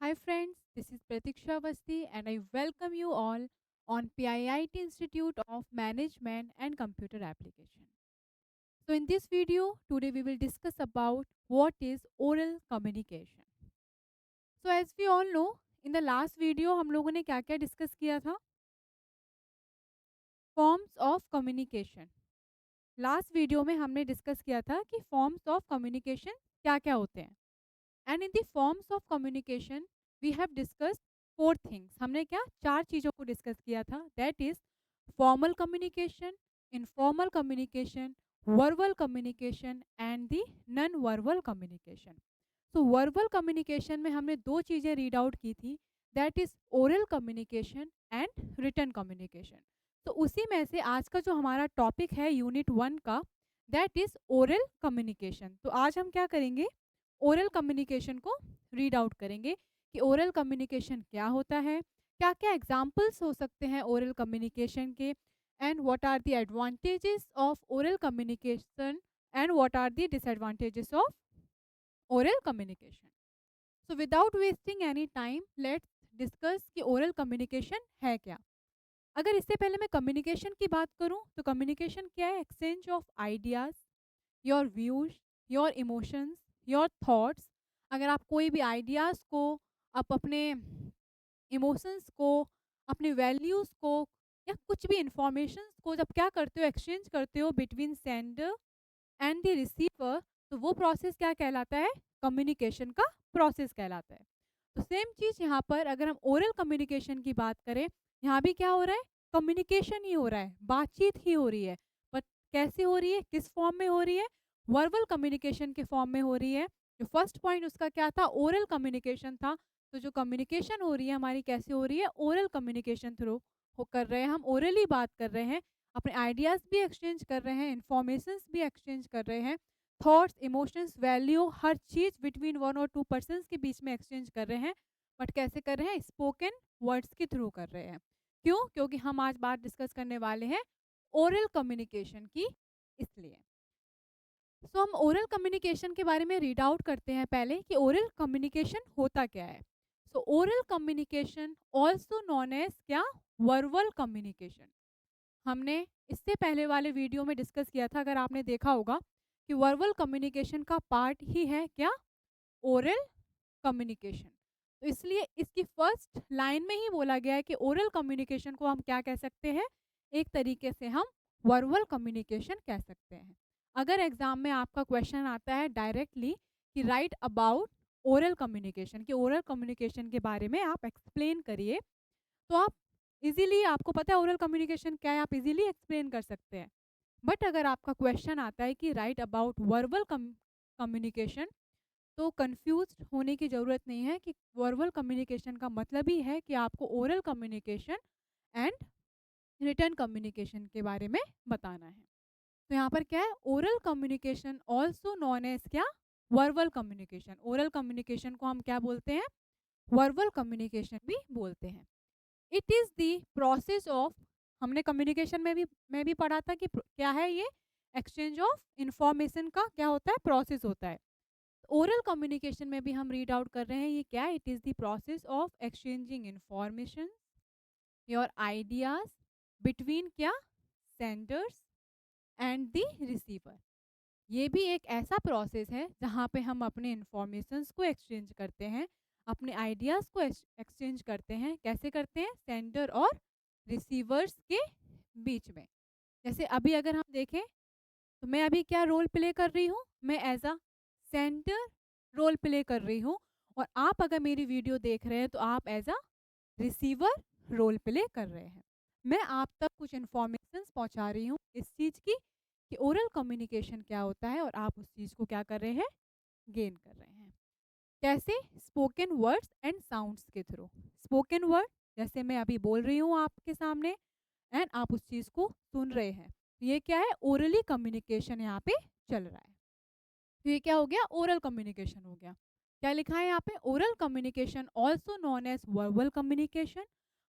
Hi friends, this is Pratiksha Avasti and I welcome you all on PIIT Institute of Management and Computer Application. So in this video, today we will discuss about what is oral communication. So as we all know, in the last video हम लोगों ने क्या क्या discuss किया था? Forms of communication. Last video में हमने discuss किया था कि फॉर्म्स ऑफ कम्युनिकेशन क्या क्या होते हैं. And in the forms of communication we have discussed four things. हमने क्या चार चीज़ों को डिस्कस किया था. That is formal communication, informal communication, verbal communication and the non verbal communication. So verbal communication में हमने दो चीज़ें रीड आउट की थी. That is oral communication and written communication. तो उसी में से आज का जो हमारा टॉपिक है यूनिट 1 का, दैट इज ओरल कम्युनिकेशन. तो आज हम क्या करेंगे, ओरल कम्युनिकेशन को रीड आउट करेंगे कि ओरल कम्युनिकेशन क्या होता है, क्या क्या एग्जाम्पल्स हो सकते हैं ओरल कम्युनिकेशन के, and what are the advantages of oral communication and what are the disadvantages of oral communication. So without wasting any time let's discuss कि ओरल कम्युनिकेशन है क्या. अगर इससे पहले मैं कम्युनिकेशन की बात करूं तो कम्युनिकेशन क्या है? Exchange of ideas, your views, your emotions, your thoughts. अगर आप कोई भी आइडियाज़ को, आप अपने इमोशंस को, अपने वैल्यूज़ को या कुछ भी इंफॉर्मेशंस को जब क्या करते हो, एक्सचेंज करते हो between sender and the receiver, तो वो प्रोसेस क्या कहलाता है? कम्युनिकेशन का प्रोसेस कहलाता है. तो सेम चीज़ यहाँ पर अगर हम ओरल कम्युनिकेशन की बात करें, यहाँ भी क्या हो रहा है? कम्युनिकेशन ही हो रहा है, बातचीत ही हो रही है. बट कैसे हो रही है, किस फॉर्म में हो रही है? वर्बल कम्युनिकेशन के फॉर्म में हो रही है. जो फर्स्ट पॉइंट उसका क्या था? ओरल कम्युनिकेशन था. तो जो कम्युनिकेशन हो रही है हमारी, कैसे हो रही है? ओरल कम्युनिकेशन थ्रू हो कर रहे हैं, हम ओरली बात कर रहे हैं, अपने आइडियाज़ भी एक्सचेंज कर रहे हैं, इन्फॉर्मेशंस भी एक्सचेंज कर रहे हैं, थॉट्स, इमोशंस, वैल्यू, हर चीज़ बिटवीन वन और टू पर्सन्स के बीच में एक्सचेंज कर रहे हैं. बट कैसे कर रहे हैं? स्पोकन वर्ड्स के थ्रू कर रहे हैं. क्यों? क्योंकि हम आज बात डिस्कस करने वाले हैं ओरल कम्युनिकेशन की, इसलिए. सो हम ओरल कम्युनिकेशन के बारे में रीड आउट करते हैं पहले कि ओरल कम्युनिकेशन होता क्या है. So oral communication also known as क्या? Verbal communication. हमने इससे पहले वाले वीडियो में डिस्कस किया था, अगर आपने देखा होगा, कि वर्बल कम्युनिकेशन का पार्ट ही है क्या? Oral communication. तो इसलिए इसकी फर्स्ट लाइन में ही बोला गया है कि ओरल कम्युनिकेशन को हम क्या कह सकते हैं? एक तरीके से हम वर्बल कम्युनिकेशन कह सकते हैं. अगर एग्जाम में आपका क्वेश्चन आता है डायरेक्टली कि राइट अबाउट ओरल कम्युनिकेशन, कि ओरल कम्युनिकेशन के बारे में आप एक्सप्लेन करिए, तो आप इजीली, आपको पता है ओरल कम्युनिकेशन क्या है, आप इजीली एक्सप्लेन कर सकते हैं. बट अगर आपका क्वेश्चन आता है कि राइट अबाउट वर्बल कम्युनिकेशन, तो कंफ्यूज होने की ज़रूरत नहीं है कि वर्बल कम्युनिकेशन का मतलब ही है कि आपको oral communication and written communication के बारे में बताना है. तो यहाँ पर क्या है? Oral communication also known as क्या? Verbal communication. ओरल कम्युनिकेशन को हम क्या बोलते हैं? वर्बल कम्युनिकेशन भी बोलते हैं. It is the process of, हमने कम्युनिकेशन में भी पढ़ा था कि क्या है ये? एक्सचेंज ऑफ इंफॉर्मेशन का क्या होता है? प्रोसेस होता है. ओरल कम्युनिकेशन में भी हम रीड आउट कर रहे हैं, ये क्या? It is the process of exchanging information, your ideas between क्या? Senders and the receiver. ये भी एक ऐसा प्रोसेस है जहाँ पे हम अपने इंफॉर्मेशंस को एक्सचेंज करते हैं, अपने आइडियाज़ को एक्सचेंज करते हैं. कैसे करते हैं? सेंडर और रिसीवर्स के बीच में. जैसे अभी अगर हम देखें, तो मैं अभी क्या रोल प्ले कर रही हूँ? मैं as a sender role play कर रही हूँ. और आप अगर मेरी वीडियो देख रहे हैं तो आप as a receiver role play कर रहे हैं. मैं आप तक कुछ इन्फॉर्मेशन पहुंचा रही हूँ इस चीज़ की कि ओरल कम्युनिकेशन क्या होता है, और आप उस चीज़ को क्या कर रहे हैं? गेन कर रहे हैं. कैसे? स्पोकन वर्ड्स एंड साउंड्स के थ्रू. स्पोकन वर्ड, जैसे मैं अभी बोल रही हूँ आपके सामने, एंड आप उस चीज़ को सुन रहे हैं. ये क्या है? ओरली कम्युनिकेशन यहाँ पे चल रहा है. तो ये क्या हो गया? ओरल कम्युनिकेशन हो गया. क्या लिखा है यहाँ पे? Oral communication also known as verbal communication.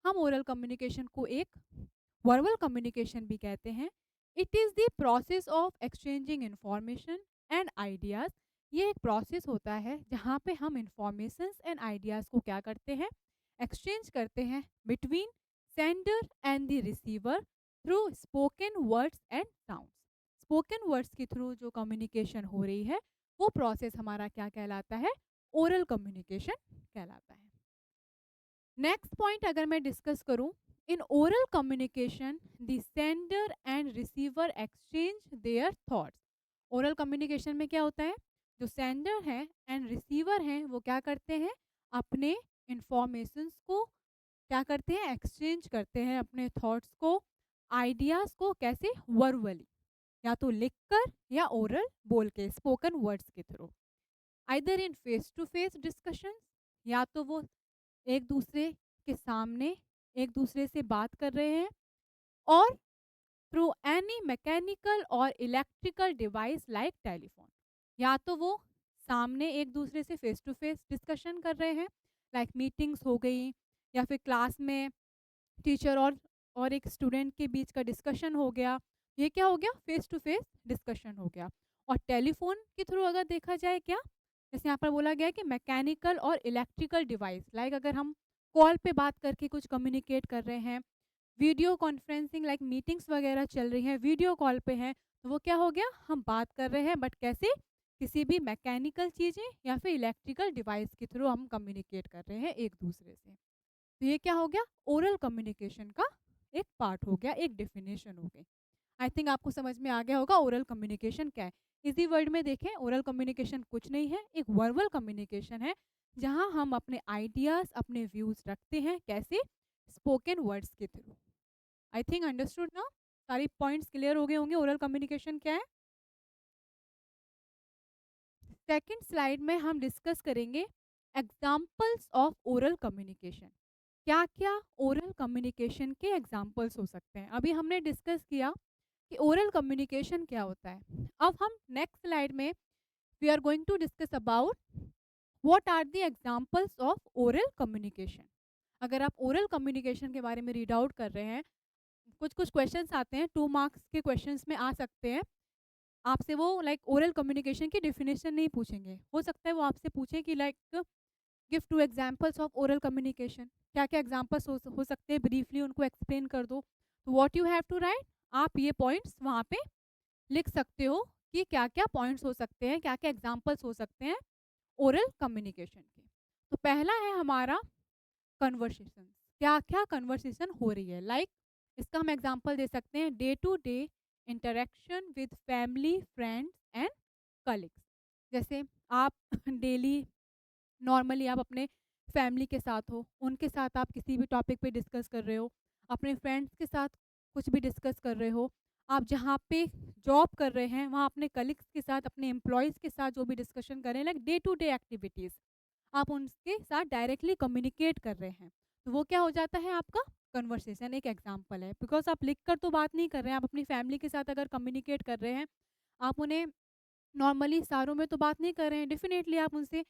हम ओरल कम्युनिकेशन को एक वर्बल कम्युनिकेशन भी कहते हैं. It is the process of exchanging information and ideas ये एक प्रोसेस होता है जहाँ पे हम इंफॉर्मेशंस एंड आइडियाज़ को क्या करते हैं, एक्सचेंज करते हैं between sender and the receiver through spoken words and sounds. Spoken words के थ्रू जो कम्युनिकेशन हो रही है वो प्रोसेस हमारा क्या कहलाता है, ओरल कम्युनिकेशन कहलाता है। नेक्स्ट पॉइंट अगर मैं डिस्कस करूं, in oral communication the sender and receiver exchange their thoughts. Oral communication में क्या होता है, जो सेंडर है एंड रिसीवर हैं वो क्या करते हैं, अपने इंफॉर्मेशंस को क्या करते हैं, एक्सचेंज करते हैं, अपने थॉट्स को, आइडियाज को, कैसे, वर्बली, या तो लिखकर या ओरल बोल के, स्पोकन वर्ड्स के through, either in face to face discussions, या तो वो एक दूसरे के सामने एक दूसरे से बात कर रहे हैं, और थ्रू एनी मैकेनिकल और इलेक्ट्रिकल डिवाइस लाइक टेलीफोन, या तो वो सामने एक दूसरे से फेस टू फेस डिस्कशन कर रहे हैं, लाइक मीटिंग्स हो गई, या फिर क्लास में टीचर और एक स्टूडेंट के बीच का डिस्कशन हो गया, ये क्या हो गया, फेस टू फेस डिस्कशन हो गया। और टेलीफोन के थ्रू अगर देखा जाए क्या, जैसे यहाँ पर बोला गया है कि मैकेनिकल और इलेक्ट्रिकल डिवाइस, लाइक अगर हम कॉल पे बात करके कुछ कम्युनिकेट कर रहे हैं, वीडियो कॉन्फ्रेंसिंग लाइक मीटिंग्स वगैरह चल रही हैं, वीडियो कॉल पे हैं, तो वो क्या हो गया, हम बात कर रहे हैं बट कैसे, किसी भी मैकेनिकल चीज़ें या फिर इलेक्ट्रिकल डिवाइस के थ्रू हम कम्युनिकेट कर रहे हैं एक दूसरे से। तो ये क्या हो गया, ओरल कम्युनिकेशन का एक पार्ट हो गया, एक डेफिनेशन हो गई। आई थिंक आपको समझ में आ गया होगा ओरल कम्युनिकेशन क्या है। इसी वर्ड में देखें, ओरल कम्युनिकेशन कुछ नहीं है, एक वर्बल कम्युनिकेशन है, जहां हम अपने आइडियाज, अपने व्यूज रखते हैं, कैसे, स्पोकन वर्ड्स के थ्रू। आई थिंक अंडरस्टूड ना, सारी पॉइंट्स क्लियर हो गए होंगे ओरल कम्युनिकेशन क्या है। सेकंड स्लाइड में हम डिस्कस करेंगे एग्जाम्पल्स ऑफ ओरल कम्युनिकेशन। क्या क्या ओरल कम्युनिकेशन के एग्जाम्पल्स हो सकते हैं। अभी हमने डिस्कस किया कि ओरल कम्युनिकेशन क्या होता है। अब हम नेक्स्ट स्लाइड में we are going to discuss about what are the examples of oral communication. अगर आप ओरल कम्युनिकेशन के बारे में रीड आउट कर रहे हैं, कुछ कुछ क्वेश्चंस आते हैं, 2 मार्क्स के क्वेश्चंस में आ सकते हैं आपसे, वो लाइक ओरल कम्युनिकेशन की डेफिनेशन नहीं पूछेंगे, हो सकता है वो आपसे पूछे कि like give 2 examples of oral communication, क्या क्या एग्जाम्पल्स हो सकते हैं, ब्रीफली उनको एक्सप्लेन कर दो। तो what you have to write, आप ये पॉइंट्स वहाँ पे लिख सकते हो कि क्या क्या पॉइंट्स हो सकते हैं, क्या क्या एग्जाम्पल्स हो सकते हैं ओरल कम्युनिकेशन के। तो पहला है हमारा कन्वर्सेशन, क्या क्या कन्वर्सेशन हो रही है, लाइक इसका हम एग्जाम्पल दे सकते हैं day to day interaction with family, friends and colleagues. जैसे आप डेली नॉर्मली आप अपने फैमिली के साथ हो, उनके साथ आप किसी भी टॉपिक पे डिस्कस कर रहे हो, अपने फ्रेंड्स के साथ कुछ भी डिस्कस कर रहे हो, आप जहाँ पे जॉब कर रहे हैं वहाँ अपने कलीग्स के साथ, अपने एम्प्लॉयज़ के साथ जो भी डिस्कशन कर रहे हैं, like day to day activities, आप उनके साथ डायरेक्टली कम्युनिकेट कर रहे हैं, तो वो क्या हो जाता है, आपका कन्वर्सेशन एक एग्जाम्पल है। बिकॉज आप लिख कर तो बात नहीं कर रहे हैं, आप अपनी फैमिली के साथ अगर कम्युनिकेट कर रहे हैं, आप उन्हें नॉर्मली इशारों में तो बात नहीं कर रहे हैं, डेफिनेटली आप उनसे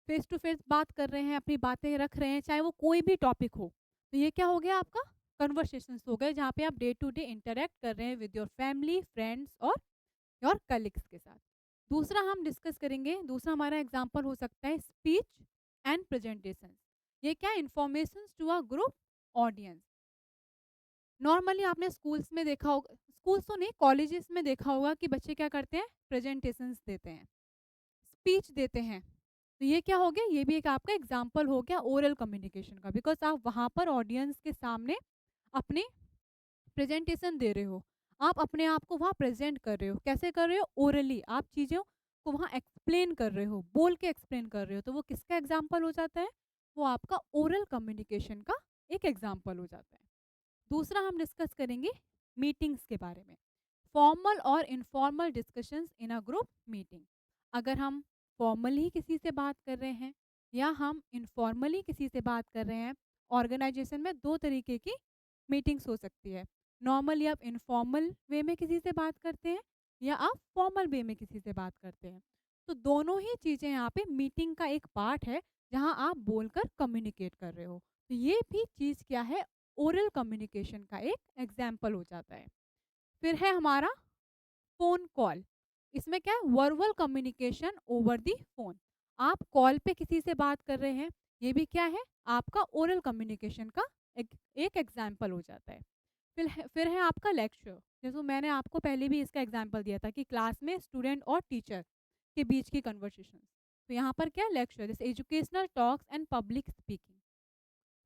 फेस टू फेस बात कर रहे हैं, अपनी बातें रख रहे हैं, चाहे वो कोई भी टॉपिक हो। तो ये क्या हो गया, आपका कन्वर्सेशंस हो गए, जहाँ पे आप डे टू डे इंटरेक्ट कर रहे हैं विद योर फैमिली, फ्रेंड्स और योर कलीग्स के साथ। दूसरा हम डिस्कस करेंगे, दूसरा हमारा एग्जाम्पल हो सकता है स्पीच एंड प्रेजेंटेशन। ये क्या, information to a group audience. Normally आपने स्कूल्स में देखा होगा, स्कूल्स तो नहीं, कॉलेजेस में देखा होगा कि बच्चे क्या करते हैं, प्रेजेंटेशंस देते हैं, स्पीच देते हैं। तो ये क्या हो गया, ये भी एक आपका एग्जाम्पल हो गया ओरल कम्युनिकेशन का, बिकॉज आप वहाँ पर ऑडियंस के सामने अपने प्रेजेंटेशन दे रहे हो, आप अपने आप को वहाँ प्रेजेंट कर रहे हो, कैसे कर रहे हो, ओरली, आप चीज़ों को वहाँ एक्सप्लेन कर रहे हो, बोल के एक्सप्लेन कर रहे हो, तो वो किसका एग्जाम्पल हो जाता है, वो आपका ओरल कम्युनिकेशन का एक एग्जाम्पल हो जाता है। दूसरा हम डिस्कस करेंगे मीटिंग्स के बारे में, फॉर्मल और informal discussions in a group meeting. अगर हम फॉर्मली किसी से बात कर रहे हैं या हम इनफॉर्मली किसी से बात कर रहे हैं, ऑर्गेनाइजेशन में 2 तरीके की मीटिंग्स हो सकती है। नॉर्मली आप इनफॉर्मल वे में किसी से बात करते हैं या आप फॉर्मल वे में किसी से बात करते हैं। तो दोनों ही चीज़ें यहाँ पे मीटिंग का एक पार्ट है, जहाँ आप बोलकर कम्युनिकेट कर रहे हो। तो ये भी चीज़ क्या है, ओरल कम्युनिकेशन का एक एग्जाम्पल हो जाता है। फिर है हमारा फ़ोन कॉल। इसमें क्या है, verbal communication over the phone. आप कॉल पे किसी से बात कर रहे हैं, ये भी क्या है, आपका ओरल कम्युनिकेशन का एक एग्जाम्पल हो जाता है। फिर है आपका लेक्चर। जैसे मैंने आपको पहले भी इसका एग्जाम्पल दिया था कि क्लास में स्टूडेंट और टीचर के बीच की कन्वर्सेशन। तो यहाँ पर क्या लेक्चर, जैसे educational talks and public speaking.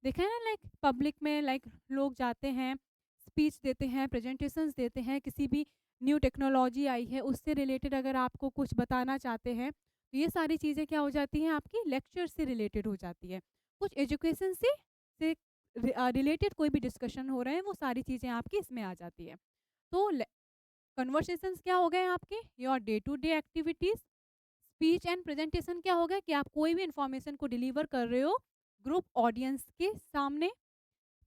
देखा है ना, लाइक पब्लिक में लाइक लोग जाते हैं, स्पीच देते हैं, प्रेजेंटेशंस देते हैं, किसी भी न्यू टेक्नोलॉजी आई है उससे रिलेटेड अगर आपको कुछ बताना चाहते हैं, तो ये सारी चीज़ें क्या हो जाती हैं, आपकी लेक्चर से रिलेटेड हो जाती है। कुछ एजुकेशन से रिलेटेड कोई भी डिस्कशन हो रहे हैं, वो सारी चीज़ें आपकी इसमें आ जाती है। तो कन्वर्सेशंस क्या हो गए आपके, your day to day activities. Speech and presentation क्या हो गया कि आप कोई भी इंफॉर्मेशन को डिलीवर कर रहे हो ग्रुप ऑडियंस के सामने।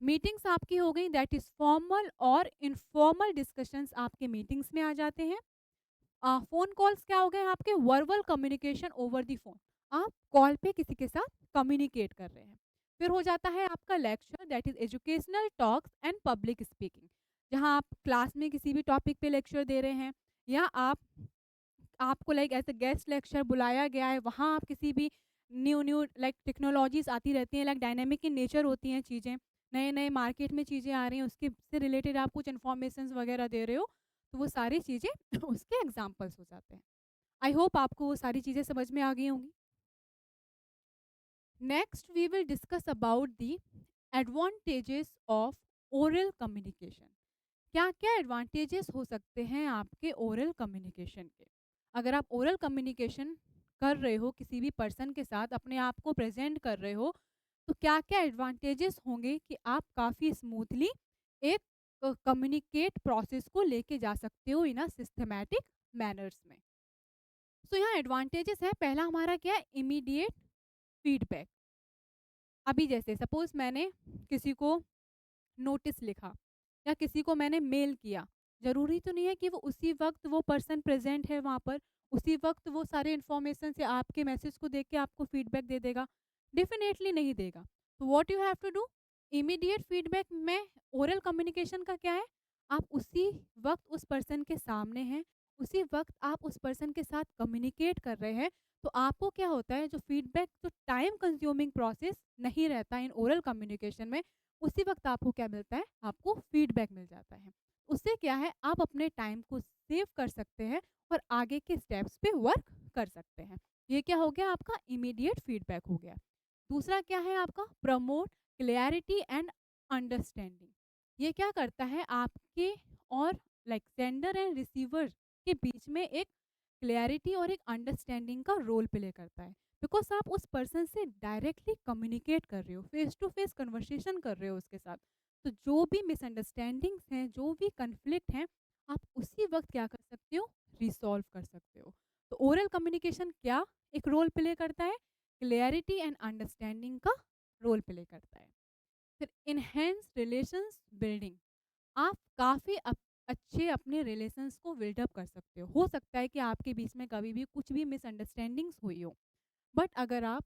मीटिंग्स आपकी हो गई, दैट इज फॉर्मल और इनफॉर्मल डिस्कशंस आपके मीटिंग्स में आ जाते हैं। फोन कॉल्स क्या हो गए आपके, verbal communication over the phone. आप कॉल पे किसी के साथ कम्युनिकेट कर रहे हैं। फिर हो जाता है आपका lecture, that is educational talks and public speaking, जहां आप क्लास में किसी भी टॉपिक पे लेक्चर दे रहे हैं, या आपको like as a guest lecture बुलाया गया है, वहाँ आप किसी भी न्यू न्यू लाइक टेक्नोलॉजीज आती रहती हैं, लाइक डायनेमिक इन नेचर होती हैं चीज़ें, नए नए मार्केट में चीज़ें आ रही हैं, उसके से रिलेटेड आप कुछ इन्फॉर्मेशन वगैरह दे रहे हो, तो वो सारी चीज़ें उसके एग्जाम्पल्स हो जाते हैं। आई होप आपको वो सारी चीज़ें समझ में आ गई होंगी। Next we will discuss about the advantages of oral communication. क्या क्या एडवांटेजेस हो सकते हैं आपके ओरल कम्युनिकेशन के। अगर आप ओरल कम्युनिकेशन कर रहे हो, किसी भी पर्सन के साथ अपने आप को प्रेजेंट कर रहे हो, तो क्या क्या एडवांटेजेस होंगे कि आप काफ़ी स्मूथली एक कम्युनिकेट प्रोसेस को लेके जा सकते हो इन अ सिस्टमैटिक मैनर्स में। सो यहाँ एडवांटेजेस है, पहला हमारा क्या है, इमीडिएट फीडबैक। अभी जैसे सपोज मैंने किसी को नोटिस लिखा या किसी को मैंने मेल किया, ज़रूरी तो नहीं है कि वो उसी वक्त वो पर्सन प्रेजेंट है वहाँ पर, उसी वक्त वो सारे इन्फॉर्मेशन से आपके मैसेज को देख के आपको फीडबैक दे देगा, डेफिनेटली नहीं देगा। तो what you have to do, immediate feedback में ओरल कम्युनिकेशन का क्या है, आप उसी वक्त उस पर्सन के सामने हैं, उसी वक्त आप उस पर्सन के साथ कम्युनिकेट कर रहे हैं, तो आपको क्या होता है, जो फीडबैक, जो टाइम कंज्यूमिंग प्रोसेस नहीं रहता इन ओरल कम्युनिकेशन में, उसी वक्त आपको क्या मिलता है, आपको फीडबैक मिल जाता है। उससे क्या है, आप अपने टाइम को सेव कर सकते हैं और आगे के स्टेप्स पे वर्क कर सकते हैं। ये क्या हो गया, आपका इमीडिएट फीडबैक हो गया। दूसरा क्या है आपका, प्रमोट क्लैरिटी एंड अंडरस्टैंडिंग। ये क्या करता है, आपके और लाइक सेंडर एंड रिसीवर के बीच में एक क्लैरिटी और एक अंडरस्टैंडिंग का रोल प्ले करता है। बिकॉज आप उस पर्सन से डायरेक्टली कम्युनिकेट कर रहे हो, फेस टू फेस कन्वर्सेशन कर रहे हो उसके साथ। तो जो भी मिसअंडरस्टैंडिंग्स हैं, जो भी कन्फ्लिक्ट हैं, आप उसी वक्त क्या कर सकते हो, रिसॉल्व कर सकते हो। तो ओरल कम्युनिकेशन क्या एक रोल प्ले करता है, क्लैरिटी एंड अंडरस्टैंडिंग का रोल प्ले करता है। फिर इनहेंस रिलेशंस बिल्डिंग, आप काफ़ी अच्छे अपने रिलेशंस को बिल्डअप कर सकते हो सकता है कि आपके बीच में कभी भी कुछ भी मिसअंडरस्टैंडिंग्स हुई हो, बट अगर आप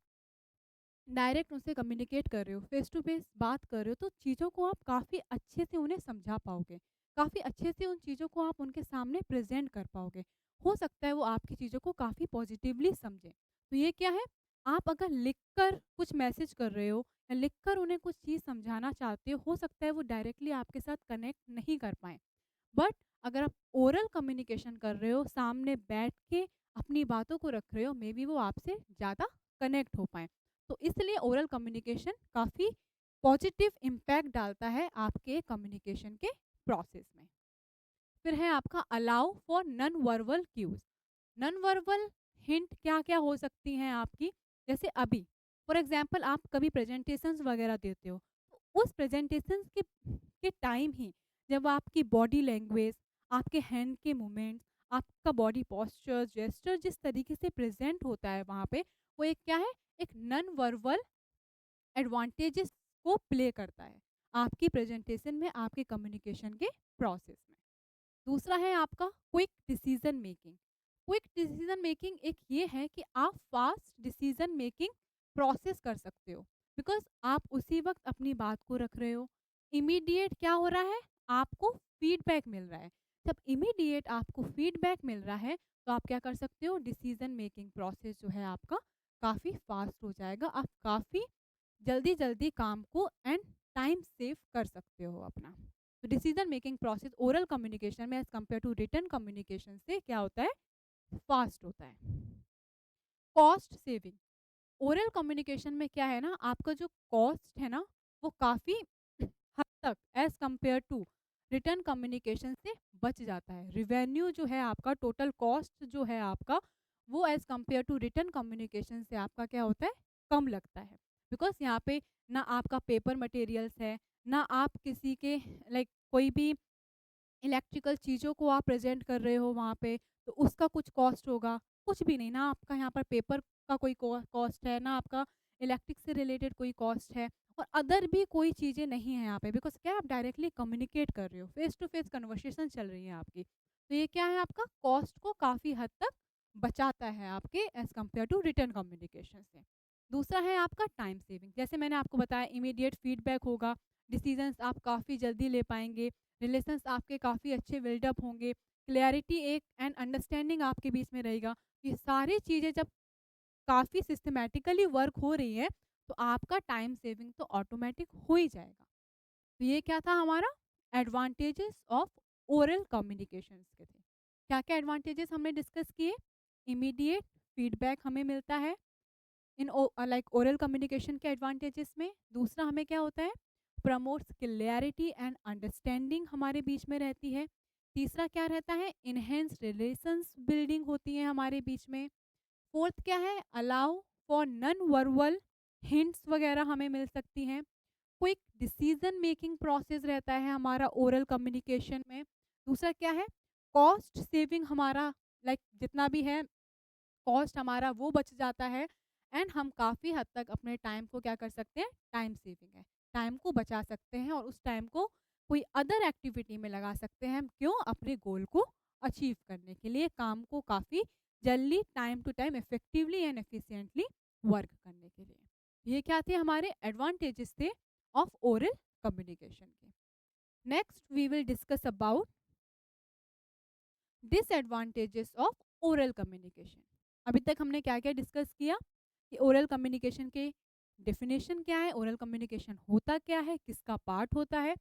डायरेक्ट उनसे कम्युनिकेट कर रहे हो, फेस टू फेस बात कर रहे हो, तो चीज़ों को आप काफ़ी अच्छे से उन्हें समझा पाओगे, काफ़ी अच्छे से उन चीज़ों को आप उनके सामने प्रेजेंट कर पाओगे। हो सकता है वो आपकी चीज़ों को काफ़ी पॉजिटिवली समझें। तो ये क्या है, आप अगर लिखकर कुछ मैसेज कर रहे हो या लिखकर उन्हें कुछ चीज़ समझाना चाहते हो सकता है वो डायरेक्टली आपके साथ कनेक्ट नहीं कर पाएँ। बट अगर आप ओरल कम्युनिकेशन कर रहे हो, सामने बैठ के अपनी बातों को रख रहे हो, मे बी वो आपसे ज़्यादा कनेक्ट हो पाए। तो इसलिए ओरल कम्युनिकेशन काफ़ी पॉजिटिव इम्पैक्ट डालता है आपके कम्युनिकेशन के प्रोसेस में। फिर है आपका allow for non verbal cues. Non verbal hint क्या क्या हो सकती हैं आपकी, जैसे अभी फॉर एग्जांपल आप कभी प्रेजेंटेशंस वगैरह देते हो, तो उस प्रेजेंटेशंस के टाइम ही जब आपकी बॉडी लैंग्वेज, आपके हैंड के मूवमेंट्स, आपका बॉडी पॉस्चर, जेस्चर जिस तरीके से प्रेजेंट होता है वहाँ पे, वो एक क्या है, एक नॉन वर्बल एडवांटेजेस को प्ले करता है आपकी प्रेजेंटेशन में, आपके कम्युनिकेशन के प्रोसेस में। दूसरा है आपका quick decision making. Quick decision making एक ये है कि आप फास्ट डिसीजन मेकिंग प्रोसेस कर सकते हो, बिकॉज आप उसी वक्त अपनी बात को रख रहे हो, इमीडिएट क्या हो रहा है, आपको फीडबैक मिल रहा है। जब इमीडिएट आपको फीडबैक मिल रहा है तो आप क्या कर सकते हो, डिसीजन मेकिंग प्रोसेस जो है आपका काफ़ी फास्ट हो जाएगा, आप काफ़ी जल्दी जल्दी काम को एंड टाइम सेव कर सकते हो अपना। तो decision making process oral communication में as compare to written communication से क्या होता है, फास्ट होता है। कॉस्ट सेविंग, ओरल कम्युनिकेशन में क्या है ना, आपका जो कॉस्ट है ना वो काफ़ी हद तक as compare to written communication से बच जाता है। रिवेन्यू जो है आपका, टोटल कॉस्ट जो है आपका, वो as compare to written communication से आपका क्या होता है, कम लगता है। बिकॉज यहाँ पे ना आपका पेपर मटेरियल्स है, ना आप किसी के लाइक कोई भी इलेक्ट्रिकल चीज़ों को आप प्रेजेंट कर रहे हो वहाँ पे, तो उसका कुछ कॉस्ट होगा, कुछ भी नहीं ना। आपका यहाँ पर पेपर का कोई कॉस्ट है, ना आपका इलेक्ट्रिक से रिलेटेड कोई कॉस्ट है, और अदर भी कोई चीज़ें नहीं है यहाँ पे। बिकॉज क्या, आप डायरेक्टली कम्युनिकेट कर रहे हो, फेस टू फेस कन्वर्सेशन चल रही है आपकी। तो ये क्या है, आपका कॉस्ट को काफ़ी हद तक बचाता है आपके as compare to written communication से। दूसरा है आपका टाइम सेविंग। जैसे मैंने आपको बताया, इमीडिएट फीडबैक होगा, डिसीजंस आप काफ़ी जल्दी ले पाएंगे, रिलेशंस आपके काफ़ी अच्छे बिल्डअप होंगे, क्लैरिटी एक एंड अंडरस्टैंडिंग आपके बीच में रहेगा। ये सारी चीज़ें जब काफ़ी सिस्टमैटिकली वर्क हो रही है तो आपका टाइम सेविंग तो ऑटोमेटिक हो ही जाएगा। तो ये क्या था हमारा, एडवांटेजेस ऑफ ओरल कम्युनिकेशंस के थे। क्या क्या एडवांटेजेस हमने डिस्कस किए, इमीडिएट फीडबैक हमें मिलता है इन लाइक ओरल कम्युनिकेशन के एडवांटेजेस में। दूसरा हमें क्या होता है, प्रमोट्स क्लैरिटी एंड अंडरस्टैंडिंग हमारे बीच में रहती है। तीसरा क्या रहता है, इनहेंस रिलेशंस बिल्डिंग होती है हमारे बीच में। फोर्थ क्या है, allow for non verbal hints वगैरह हमें मिल सकती हैं। क्विक डिसीजन मेकिंग प्रोसेस रहता है हमारा ओरल कम्युनिकेशन में। दूसरा क्या है, कॉस्ट सेविंग हमारा, लाइक जितना भी है कॉस्ट हमारा वो बच जाता है, एंड हम काफ़ी हद तक अपने टाइम को क्या कर सकते हैं, टाइम सेविंग है, टाइम को बचा सकते हैं और उस टाइम को कोई अदर एक्टिविटी में लगा सकते हैं। हम क्यों, अपने गोल को अचीव करने के लिए, काम को काफ़ी जल्दी time to time effectively and efficiently work करने के लिए। ये क्या थे, हमारे एडवांटेजेस थे ऑफ ओरल कम्युनिकेशन के। Next we will discuss about disadvantages of oral communication. अभी तक हमने क्या क्या डिस्कस किया, कि ओरल कम्युनिकेशन के डेफिनेशन क्या है, ओरल कम्युनिकेशन होता क्या है, किसका पार्ट होता है।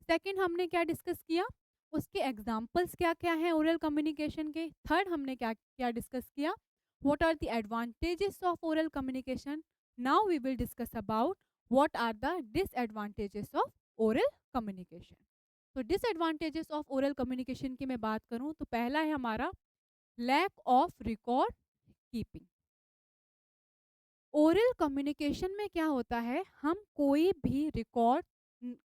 सेकंड हमने क्या डिस्कस किया, उसके एग्जाम्पल्स क्या क्या हैं ओरल कम्युनिकेशन के। थर्ड हमने क्या क्या डिस्कस किया, what are the advantages of oral communication. Now we will discuss about what are the disadvantages of oral communication. तो डिसएडवांटेजेस ऑफ ओरल कम्युनिकेशन की मैं बात करूं तो पहला है हमारा lack of record keeping. Oral communication में क्या होता है, हम कोई भी रिकॉर्ड,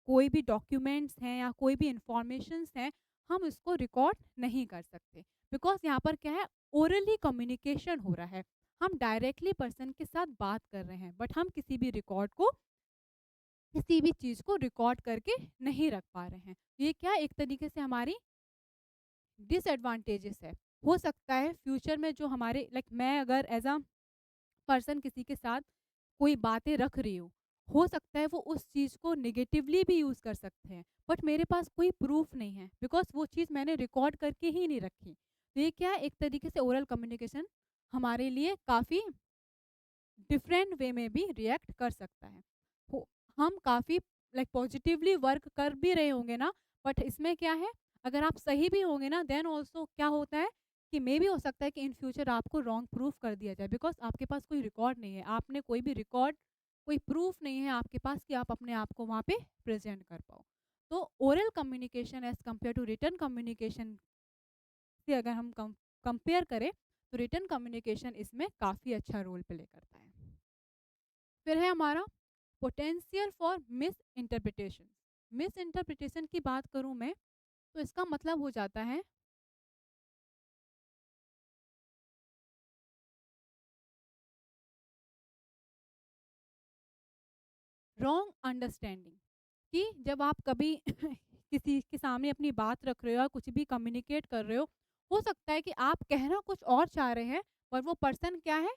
कोई भी डॉक्यूमेंट्स हैं या कोई भी इंफॉर्मेशंस हैं, हम इसको रिकॉर्ड नहीं कर सकते। बिकॉज यहाँ पर क्या है, ओरली कम्युनिकेशन हो रहा है, हम डायरेक्टली पर्सन के साथ बात कर रहे हैं, बट हम किसी भी रिकॉर्ड को, किसी भी चीज़ को रिकॉर्ड करके नहीं रख पा रहे हैं। ये क्या, एक तरीके से हमारी डिसएडवांटेजेस है। हो सकता है फ्यूचर में जो हमारे, लाइक मैं अगर एज अ पर्सन किसी के साथ कोई बातें रख रही हूँ, हो सकता है वो उस चीज़ को नेगेटिवली भी यूज़ कर सकते हैं, बट मेरे पास कोई प्रूफ नहीं है, बिकॉज वो चीज़ मैंने रिकॉर्ड करके ही नहीं रखी। तो ये क्या है, एक तरीके से ओरल कम्युनिकेशन हमारे लिए काफ़ी डिफरेंट वे में भी रिएक्ट कर सकता है। हम काफ़ी लाइक पॉजिटिवली वर्क कर भी रहे होंगे ना, बट इसमें क्या है, अगर आप सही भी होंगे ना, देन ऑल्सो क्या होता है कि मे भी हो सकता है कि इन फ्यूचर आपको रॉन्ग प्रूफ कर दिया जाए, बिकॉज आपके पास कोई रिकॉर्ड नहीं है, आपने कोई भी रिकॉर्ड, कोई प्रूफ नहीं है आपके पास कि आप अपने आप को वहाँ पे प्रेजेंट कर पाओ। तो oral communication as compare to written communication से अगर हम कंपेयर करें तो रिटर्न कम्युनिकेशन इसमें काफ़ी अच्छा रोल प्ले करता है। फिर है हमारा potential for miss interpretation. Miss interpretation की बात करूं मैं तो इसका मतलब हो जाता है रॉन्ग अंडरस्टैंडिंग। कि जब आप कभी किसी के सामने अपनी बात रख रहे हो या कुछ भी कम्युनिकेट कर रहे हो सकता है कि आप कहना कुछ और चाह रहे हैं, पर वो पर्सन क्या है,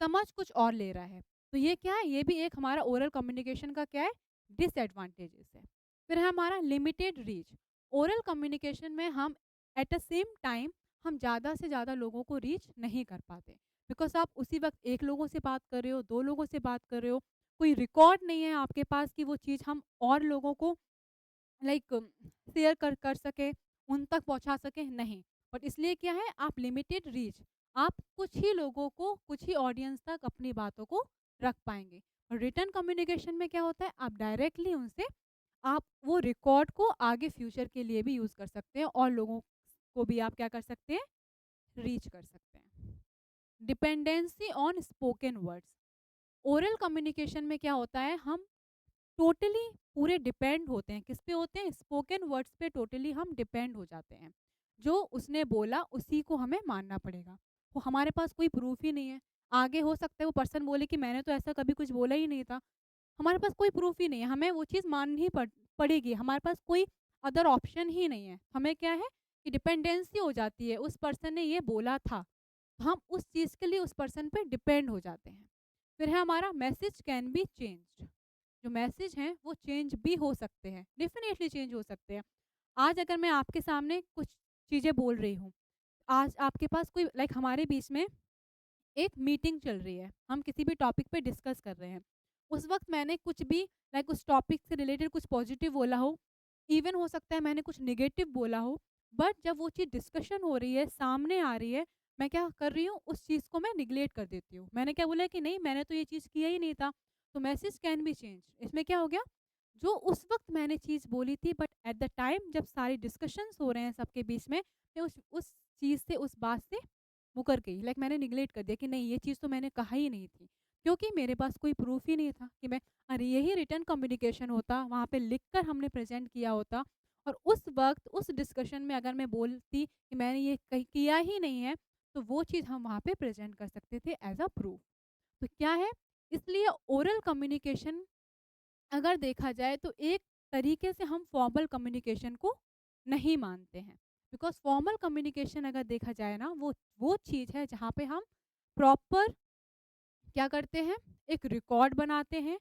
समझ कुछ और ले रहा है। तो ये क्या है, ये भी एक हमारा ओरल कम्युनिकेशन का क्या है, डिसएडवांटेजेस है। फिर है हमारा लिमिटेड रीच। ओरल कम्युनिकेशन में हम एट द सेम टाइम हम ज़्यादा से ज़्यादा लोगों को रीच नहीं कर पाते, बिकॉज आप उसी वक्त एक लोगों से बात कर रहे हो, दो लोगों से बात कर रहे हो, कोई रिकॉर्ड नहीं है आपके पास कि वो चीज़ हम और लोगों को लाइक शेयर कर सके, उन तक पहुंचा सके, नहीं। बट इसलिए क्या है, आप लिमिटेड रीच, आप कुछ ही लोगों को, कुछ ही ऑडियंस तक अपनी बातों को रख पाएंगे। और रिटर्न कम्युनिकेशन में क्या होता है, आप डायरेक्टली उनसे आप वो रिकॉर्ड को आगे फ्यूचर के लिए भी यूज कर सकते हैं और लोगों को भी आप क्या कर सकते हैं, रीच कर सकते हैं। Dependency on spoken words, oral communication में क्या होता है, हम टोटली पूरे डिपेंड होते हैं, किस पे होते हैं, स्पोकन वर्ड्स पे टोटली हम डिपेंड हो जाते हैं। जो उसने बोला उसी को हमें मानना पड़ेगा, वो हमारे पास कोई प्रूफ ही नहीं है। आगे हो सकता है वो पर्सन बोले कि मैंने तो ऐसा कभी कुछ बोला ही नहीं था, हमारे पास कोई प्रूफ ही नहीं है, हमें वो चीज़ माननी ही पड़ेगी, हमारे पास कोई अदर ऑप्शन ही नहीं है। हमें क्या है कि डिपेंडेंसी हो जाती है, उस पर्सन ने ये बोला था, तो हम उस चीज़ के लिए उस पर्सन पे डिपेंड हो जाते हैं। फिर है हमारा मैसेज कैन बी चेंज्ड, जो मैसेज हैं वो चेंज भी हो सकते हैं, डेफिनेटली चेंज हो सकते हैं। आज अगर मैं आपके सामने कुछ चीज़ें बोल रही हूँ, आज आपके पास कोई लाइक हमारे बीच में एक मीटिंग चल रही है, हम किसी भी टॉपिक पे डिस्कस कर रहे हैं, उस वक्त मैंने कुछ भी लाइक उस टॉपिक से रिलेटेड कुछ पॉजिटिव बोला हो, इवन हो सकता है मैंने कुछ नेगेटिव बोला हो, बट जब वो चीज़ डिस्कशन हो रही है, सामने आ रही है, मैं क्या कर रही हूँ, उस चीज़ को मैं निगलेक्ट कर देती हूँ। मैंने क्या बोला कि नहीं, मैंने तो ये चीज़ किया ही नहीं था। तो मैसेज कैन बी चेंज, इसमें क्या हो गया, जो उस वक्त मैंने चीज़ बोली थी, बट एट द टाइम जब सारे डिस्कशंस हो रहे हैं सबके बीच में, मैं उस चीज़ से, उस बात से मुकर गई, लाइक मैंने निगलेक्ट कर दिया कि नहीं, ये चीज़ तो मैंने कहा ही नहीं थी, क्योंकि मेरे पास कोई प्रूफ ही नहीं था कि मैं, अरे यही रिटर्न कम्युनिकेशन होता, वहाँ पे लिखकर हमने प्रेजेंट किया होता, और उस वक्त उस डिस्कशन में अगर मैं बोलती कि मैंने ये कहीं किया ही नहीं है, तो वो चीज़ हम वहाँ पे प्रेजेंट कर सकते थे एज अ प्रूफ। तो क्या है, इसलिए ओरल कम्युनिकेशन अगर देखा जाए तो एक तरीके से हम फॉर्मल कम्युनिकेशन को नहीं मानते हैं, बिकॉज फॉर्मल कम्युनिकेशन अगर देखा जाए ना, वो चीज़ है जहाँ पे हम प्रॉपर क्या करते हैं, एक रिकॉर्ड बनाते हैं,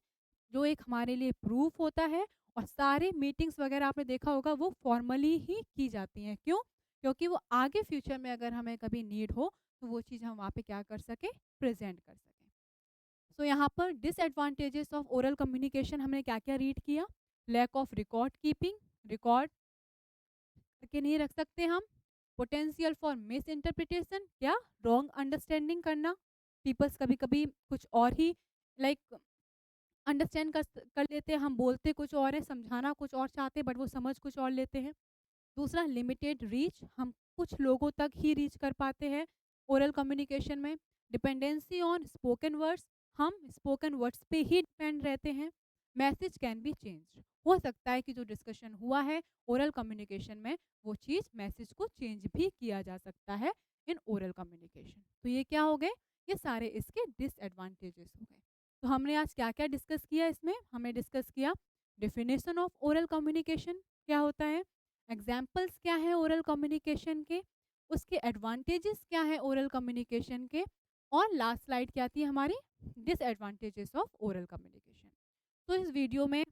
जो एक हमारे लिए प्रूफ होता है। और सारे मीटिंग्स वगैरह आपने देखा होगा वो फॉर्मली ही की जाती हैं, क्यों, क्योंकि वो आगे फ्यूचर में अगर हमें कभी नीड हो तो वो चीज़ हम वहाँ पे क्या कर सकें, प्रेजेंट कर सकें। सो यहाँ पर डिसएडवांटेजेस ऑफ ओरल कम्युनिकेशन हमने क्या क्या रीड किया, लैक ऑफ रिकॉर्ड कीपिंग, रिकॉर्ड करके नहीं रख सकते हम, पोटेंशियल फॉर मिस इंटरप्रिटेशन, क्या, रॉन्ग अंडरस्टैंडिंग करना, पीपल्स कभी कभी कुछ और ही लाइक अंडरस्टैंड कर लेते हैं, हम बोलते कुछ और है, समझाना कुछ और चाहते हैं, बट वो समझ कुछ और लेते हैं। दूसरा, लिमिटेड रीच, हम कुछ लोगों तक ही रीच कर पाते हैं ओरल कम्युनिकेशन में। डिपेंडेंसी ऑन स्पोकन वर्ड्स, हम स्पोकन वर्ड्स पे ही डिपेंड रहते हैं। मैसेज कैन बी चेंज, हो सकता है कि जो डिस्कशन हुआ है ओरल कम्युनिकेशन में, वो चीज़ मैसेज को चेंज भी किया जा सकता है इन ओरल कम्युनिकेशन। तो ये क्या हो गए, ये सारे इसके डिसएडवांटेजेस हो गए। तो हमने आज क्या क्या डिस्कस किया, इसमें हमने डिस्कस किया डेफिनेशन ऑफ ओरल कम्युनिकेशन क्या होता है, एग्जाम्पल्स क्या है ओरल कम्युनिकेशन के, उसके एडवांटेजेस क्या है ओरल कम्युनिकेशन के, और लास्ट स्लाइड क्या थी हमारी, डिसएडवांटेजेस ऑफ ओरल कम्युनिकेशन। तो इस वीडियो में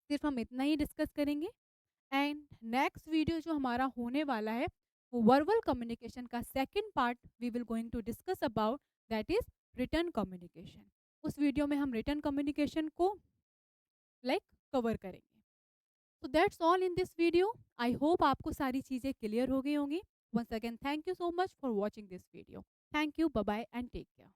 सिर्फ हम इतना ही डिस्कस करेंगे, एंड नेक्स्ट वीडियो जो हमारा होने वाला है वो वर्बल कम्युनिकेशन का second part we will going to discuss about, that is written communication. उस वीडियो में हम रिटर्न कम्युनिकेशन को लाइक कवर करेंगे। तो that's all in this video, I hope आपको सारी चीज़ें क्लियर हो गई होंगी। Once again thank you so much for watching this video, thank you, bye bye and take care.